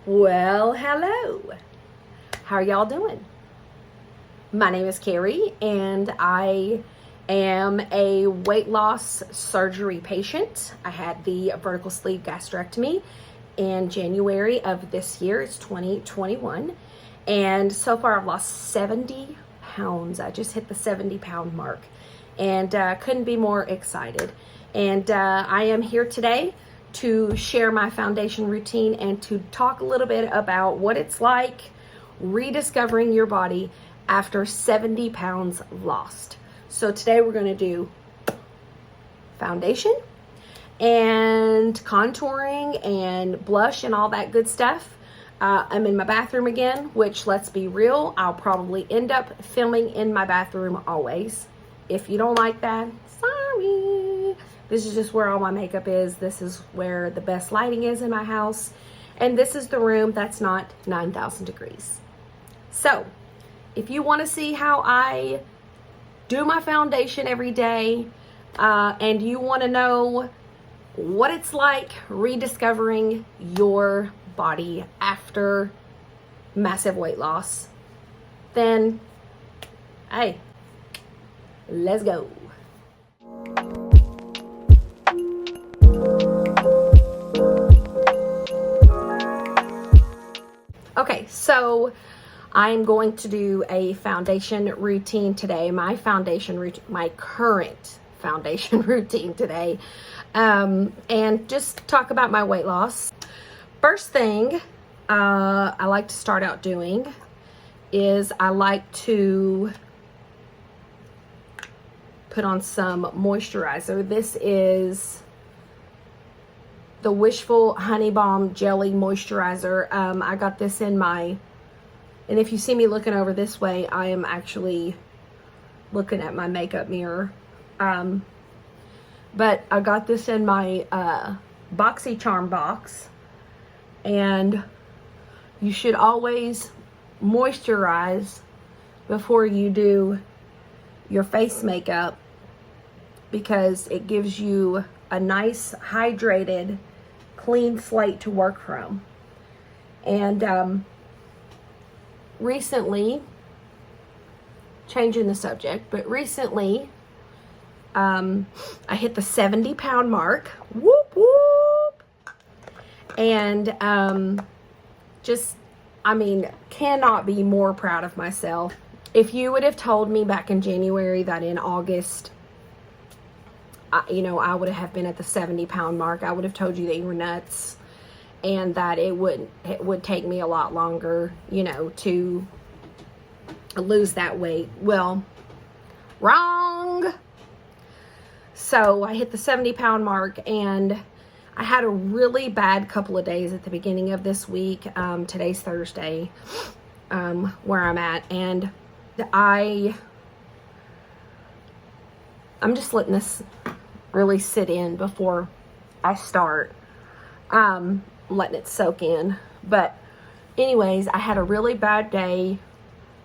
Well, hello. How are y'all doing? My name is Carrie, and I am a weight loss surgery patient. I had the vertical sleeve gastrectomy in January of this year. It's 2021. And so far I've lost 70 pounds. I just hit the 70-pound mark, and couldn't be more excited. And I am here today to share my foundation routine and to talk a little bit about what it's like rediscovering your body after 70 pounds lost. So today we're going to do foundation and contouring and blush and all that good stuff. I'm in my bathroom again, which, let's be real, I'll probably end up filming in my bathroom always. If you don't like that, sorry. This is just where all my makeup is. This is where the best lighting is in my house. And this is the room that's not 9,000 degrees. So, if you want to see how I do my foundation every day, and you want to know what it's like rediscovering your body after massive weight loss, then, hey, let's go. Okay, so I'm going to do a foundation routine today. My current foundation routine today, and just talk about my weight loss. First thing I like to start out doing is I like to put on some moisturizer. This is the Wishful Honey Balm Jelly Moisturizer. I got this in my, and if you see me looking over this way, I am actually looking at my makeup mirror. But I got this in my BoxyCharm box. And you should always moisturize before you do your face makeup, because it gives you a nice, hydrated, clean slate to work from. And recently, changing the subject, but recently I hit the 70-pound mark. Whoop whoop. And cannot be more proud of myself. If you would have told me back in January that in August, I would have been at the 70-pound mark, I would have told you that you were nuts, and that it would take me a lot longer, to lose that weight. Well, wrong. So I hit the 70-pound mark, and I had a really bad couple of days at the beginning of this week. Today's Thursday, where I'm at, and I'm just letting this really sit in before I start, letting it soak in. But anyways, I had a really bad day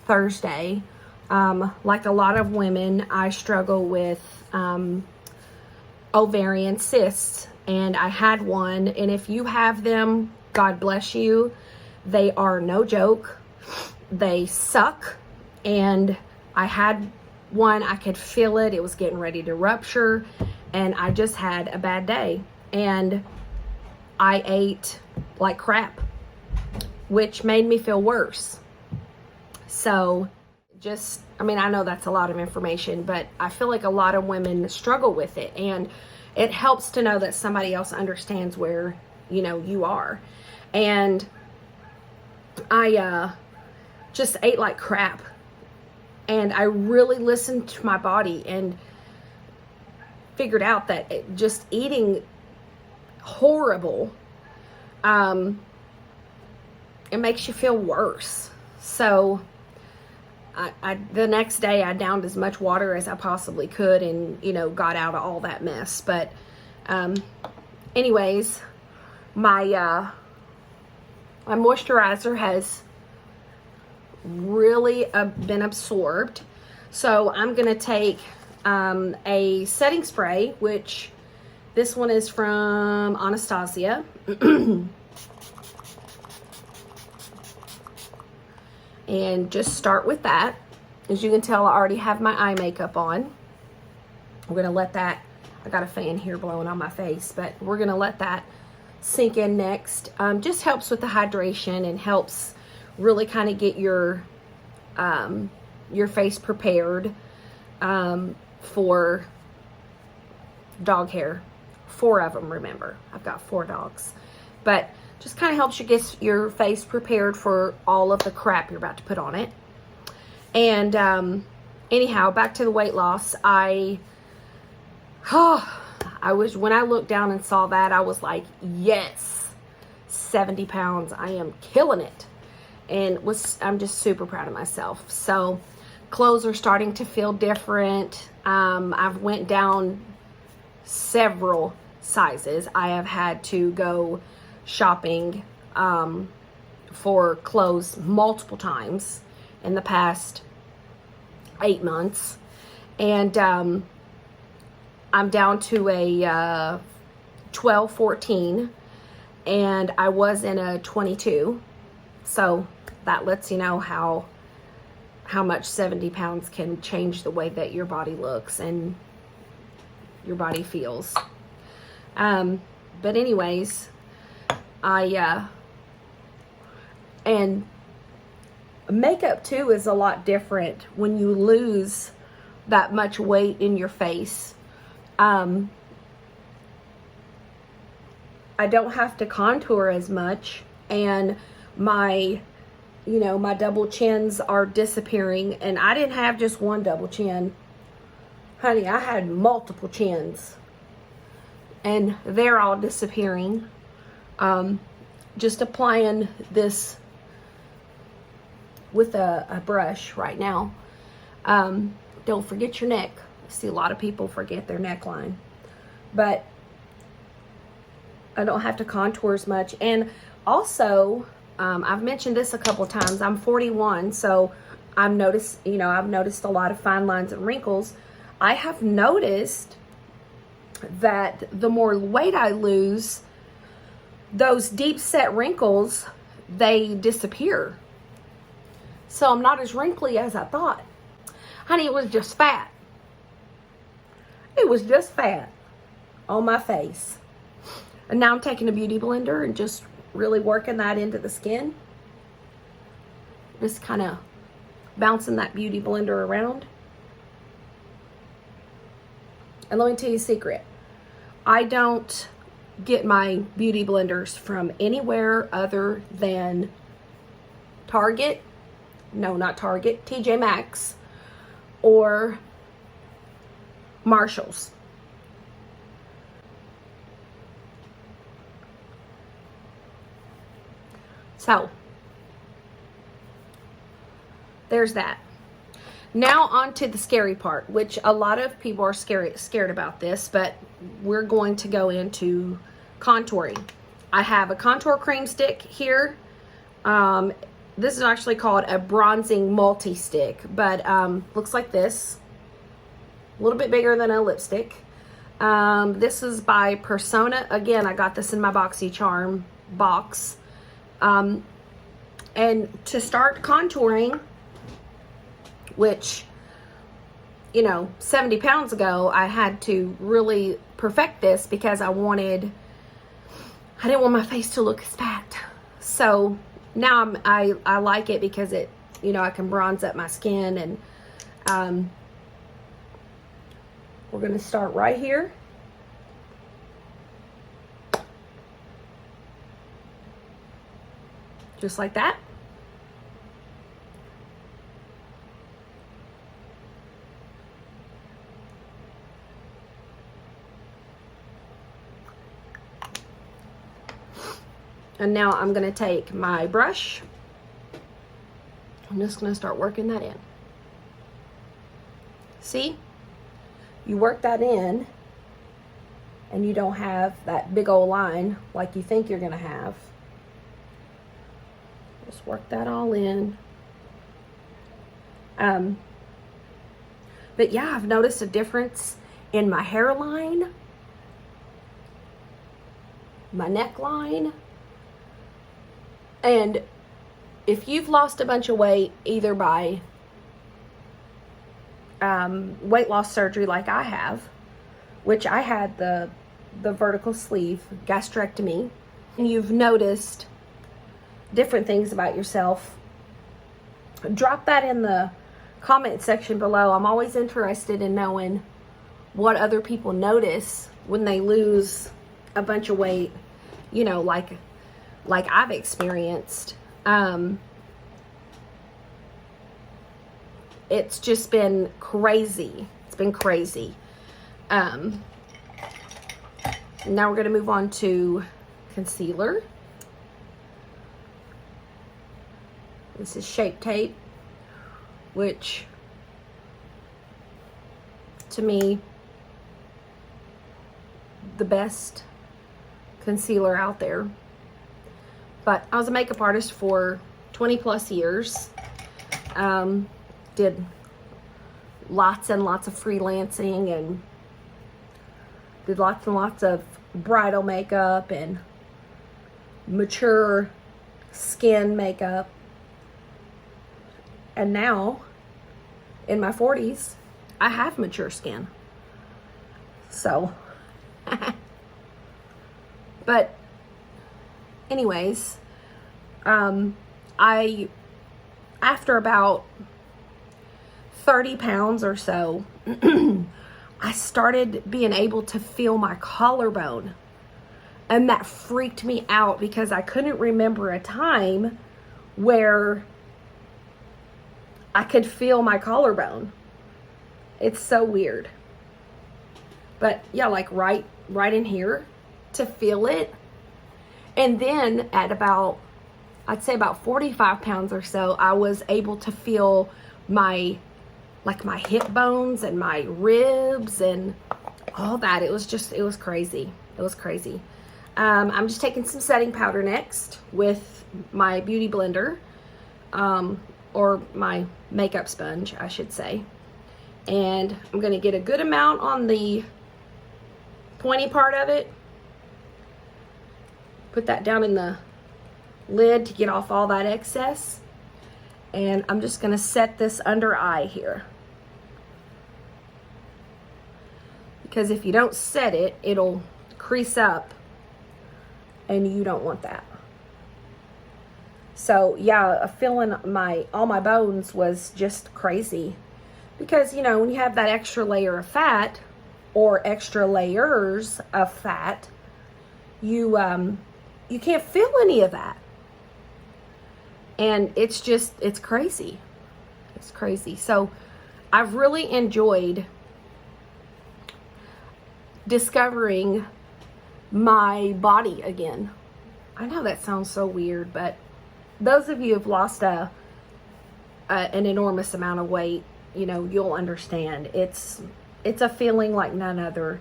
Thursday. Like a lot of women, I struggle with ovarian cysts, and I had one. And if you have them, God bless you. They are no joke. They suck. And I had one, I could feel it. It was getting ready to rupture, and I just had a bad day. And I ate like crap, which made me feel worse. So I know that's a lot of information, but I feel like a lot of women struggle with it, and it helps to know that somebody else understands where, you are. And I just ate like crap, and I really listened to my body and figured out that just eating horrible, it makes you feel worse. So the next day I downed as much water as I possibly could, and got out of all that mess. But anyways, my moisturizer has really been absorbed, so I'm gonna take a setting spray, which this one is from Anastasia. And just start with that. As you can tell, I already have my eye makeup on. We're going to let that, I got a fan here blowing on my face, but we're going to let that sink in next. Just helps with the hydration and helps really kind of get your face prepared for dog hair. 4 of them, remember. I've got 4 dogs. But just kind of helps you get your face prepared for all of the crap you're about to put on it. And anyhow, back to the weight loss. When I looked down and saw that, I was like, yes, 70 pounds. I am killing it. And I'm just super proud of myself. So clothes are starting to feel different. I've went down several sizes. I have had to go shopping for clothes multiple times in the past 8 months. And I'm down to a 12, 14, and I was in a 22. So that lets you know how much 70 pounds can change the way that your body looks and your body feels. But anyways, and makeup too is a lot different when you lose that much weight in your face. I don't have to contour as much, and my double chins are disappearing. And I didn't have just one double chin, honey. I had multiple chins, and they're all disappearing. Just applying this with a brush right now. Don't forget your neck. I see a lot of people forget their neckline, but I don't have to contour as much. And also, I've mentioned this a couple of times. I'm 41, so I've noticed a lot of fine lines and wrinkles. I have noticed that the more weight I lose, those deep set wrinkles, they disappear. So I'm not as wrinkly as I thought. Honey, it was just fat. It was just fat on my face. And now I'm taking a beauty blender and just really working that into the skin. Just kind of bouncing that beauty blender around. And let me tell you a secret. I don't get my beauty blenders from anywhere other than Target. No, not Target. TJ Maxx or Marshalls. So, there's that. Now on to the scary part, which a lot of people are scared about this, but we're going to go into contouring. I have a contour cream stick here. This is actually called a bronzing multi-stick, but looks like this. A little bit bigger than a lipstick. This is by Persona. Again, I got this in my BoxyCharm box. And to start contouring, which, 70 pounds ago, I had to really perfect this because I didn't want my face to look as fat. So now I like it because it, I can bronze up my skin. And we're going to start right here. Just like that. And now I'm going to take my brush. I'm just going to start working that in. See? You work that in and you don't have that big old line like you think you're going to have. Just work that all in. But yeah, I've noticed a difference in my hairline, my neckline, and if you've lost a bunch of weight, either by weight loss surgery like I have, which I had the vertical sleeve gastrectomy, and you've noticed different things about yourself, drop that in the comment section below. I'm always interested in knowing what other people notice when they lose a bunch of weight, you know, like I've experienced. It's just been crazy. It's been crazy. Now we're going to move on to concealer. This is Shape Tape, which to me, the best concealer out there. But I was a makeup artist for 20 plus years. Did lots and lots of freelancing and did lots and lots of bridal makeup and mature skin makeup. And now, in my 40s, I have mature skin. So, but anyways, after about 30 pounds or so, I started being able to feel my collarbone. And that freaked me out because I couldn't remember a time where I could feel my collarbone. It's so weird. But yeah, like right in here to feel it. And then at about, I'd say about 45 pounds or so, I was able to feel my hip bones and my ribs and all that. It was crazy. It was crazy. I'm just taking some setting powder next with my beauty blender, or my makeup sponge, I should say. And I'm going to get a good amount on the pointy part of it. Put that down in the lid to get off all that excess. And I'm just going to set this under eye here. Because if you don't set it, it'll crease up. And you don't want that. So yeah, feeling all my bones was just crazy. Because, you know, when you have that extra layer of fat, or extra layers of fat, you can't feel any of that. And it's crazy. It's crazy. So I've really enjoyed discovering my body again. I know that sounds so weird, but those of you who've lost an enormous amount of weight, you know, you'll understand. It's a feeling like none other.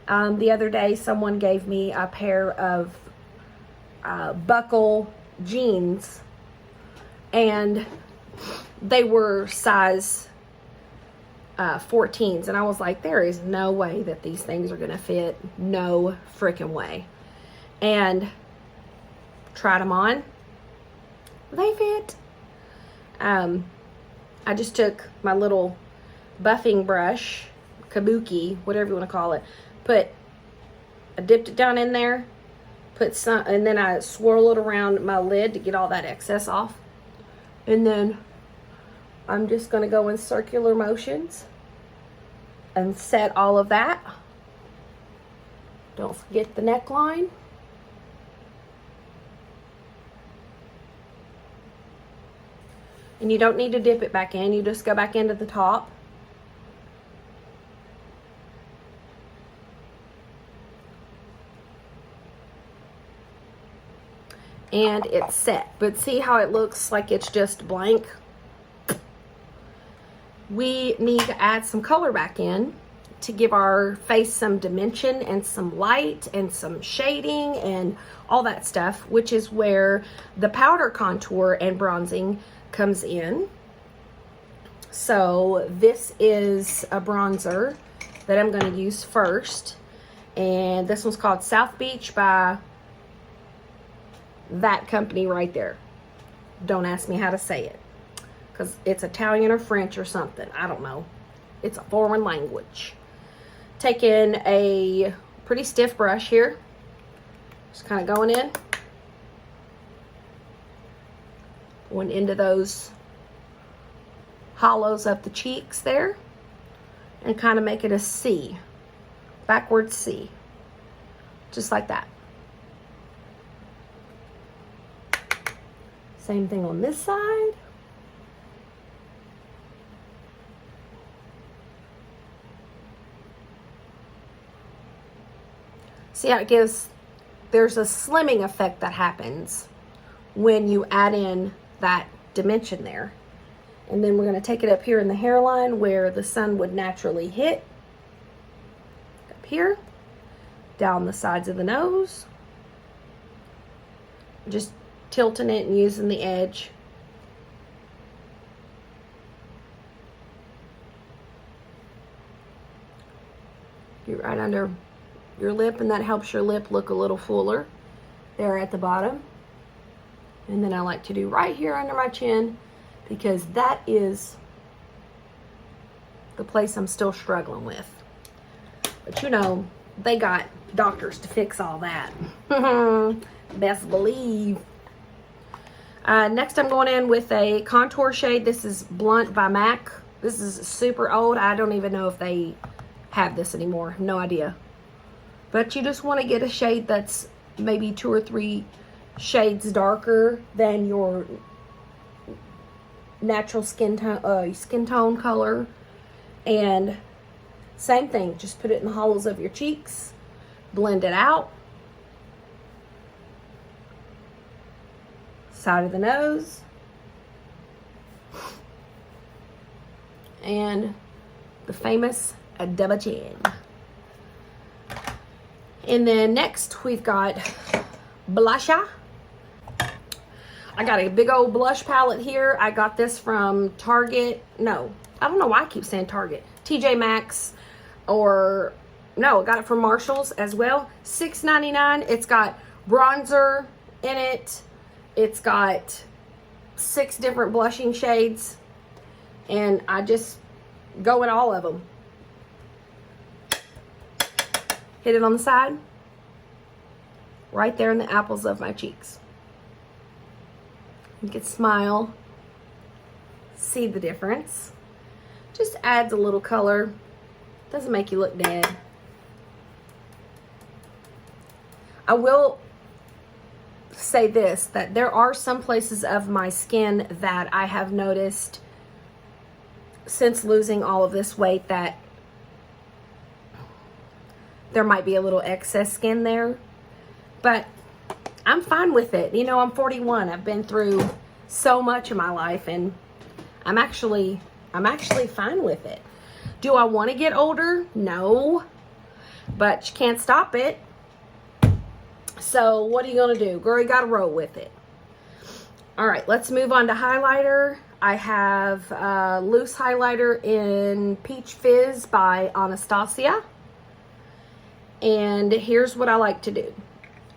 The other day, someone gave me a pair of buckle jeans, and they were size 14s, and I was like, there is no way that these things are gonna fit. No freaking way. And tried them on. They fit. I just took my little buffing brush, kabuki, whatever you want to call it, I dipped it down in there, put some, and then I swirl it around my lid to get all that excess off. And then I'm just going to go in circular motions and set all of that. Don't forget the neckline. And you don't need to dip it back in. You just go back into the top. And it's set. But see how it looks like it's just blank? We need to add some color back in to give our face some dimension and some light and some shading and all that stuff, which is where the powder contour and bronzing comes in. So this is a bronzer that I'm going to use first, and this one's called South Beach by that company right there. Don't ask me how to say it, because it's Italian or French or something. I don't know. It's a foreign language. Taking a pretty stiff brush here. Just kind of going in. Going into those hollows of the cheeks there. And kind of make it a C. Backward C. Just like that. Same thing on this side. See how it gives, there's a slimming effect that happens when you add in that dimension there. And then we're going to take it up here in the hairline where the sun would naturally hit. Up here, down the sides of the nose. Just tilting it and using the edge. Get right under your lip, and that helps your lip look a little fuller there at the bottom. And then I like to do right here under my chin, because that is the place I'm still struggling with. But you know, they got doctors to fix all that. Best believe. Next I'm going in with a contour shade. This is Blunt by MAC. This is super old. I don't even know if they have this anymore. No idea. But you just want to get a shade that's maybe 2 or 3 shades darker than your natural skin tone color. And same thing, just put it in the hollows of your cheeks, blend it out, side of the nose, and the famous double chin. And then next we've got blusher. I got a big old blush palette here. I got this from Target. No, I don't know why I keep saying Target. TJ Maxx, or no, I got it from Marshall's as well. $6.99. It's got bronzer in it. It's got 6 different blushing shades. And I just go in all of them. Hit it on the side. Right there in the apples of my cheeks. You can smile. See the difference. Just adds a little color. Doesn't make you look dead. I will say this, that there are some places of my skin that I have noticed since losing all of this weight that there might be a little excess skin there, but I'm fine with it. You know, I'm 41. I've been through so much in my life, and I'm actually fine with it. Do I want to get older? No, but you can't stop it. So what are you going to do? Girl, you got to roll with it. All right, let's move on to highlighter. I have a loose highlighter in Peach Fizz by Anastasia. And here's what I like to do.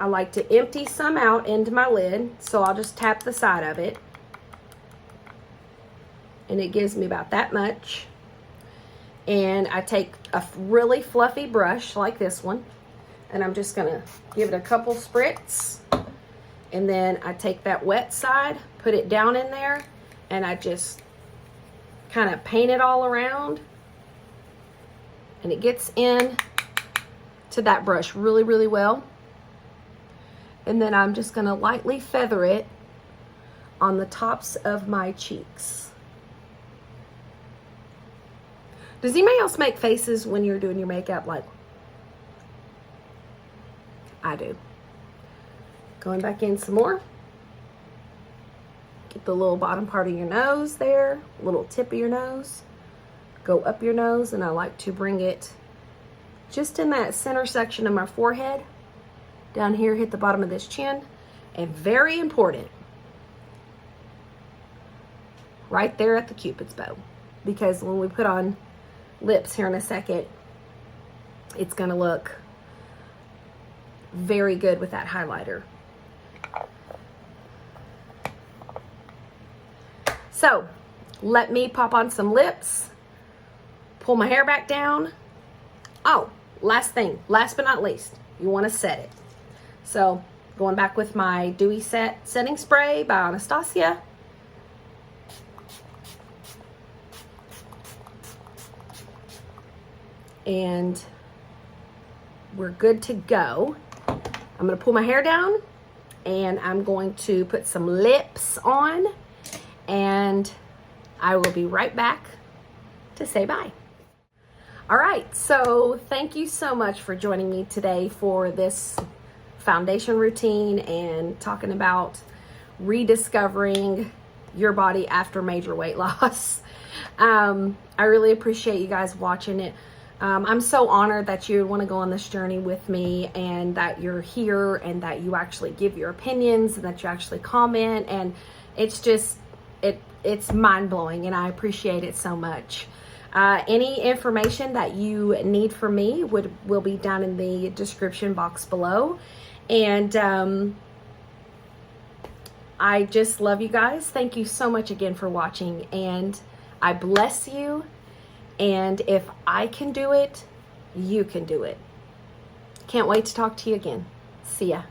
I like to empty some out into my lid. So I'll just tap the side of it. And it gives me about that much. And I take a really fluffy brush like this one. And I'm just going to give it a couple spritz. And then I take that wet side, put it down in there, and I just kind of paint it all around. And it gets in to that brush really, really well. And then I'm just going to lightly feather it on the tops of my cheeks. Does anybody else make faces when you're doing your makeup like I do? Going back in some more. Get the little bottom part of your nose there, little tip of your nose. Go up your nose, and I like to bring it just in that center section of my forehead. Down here, hit the bottom of this chin. And very important, right there at the Cupid's bow. Because when we put on lips here in a second, it's going to look very good with that highlighter. So let me pop on some lips, pull my hair back down. Oh, last thing, last but not least, you want to set it. So going back with my Dewy Setting Spray by Anastasia. And we're good to go. I'm going to pull my hair down and I'm going to put some lips on, and I will be right back to say bye. All right, so thank you so much for joining me today for this foundation routine and talking about rediscovering your body after major weight loss. I really appreciate you guys watching it. I'm so honored that you want to go on this journey with me, and that you're here, and that you actually give your opinions, and that you actually comment, and it's just, it's mind-blowing, and I appreciate it so much. Any information that you need from me will be down in the description box below. And I just love you guys. Thank you so much again for watching, and I bless you. And if I can do it, you can do it. Can't wait to talk to you again. See ya.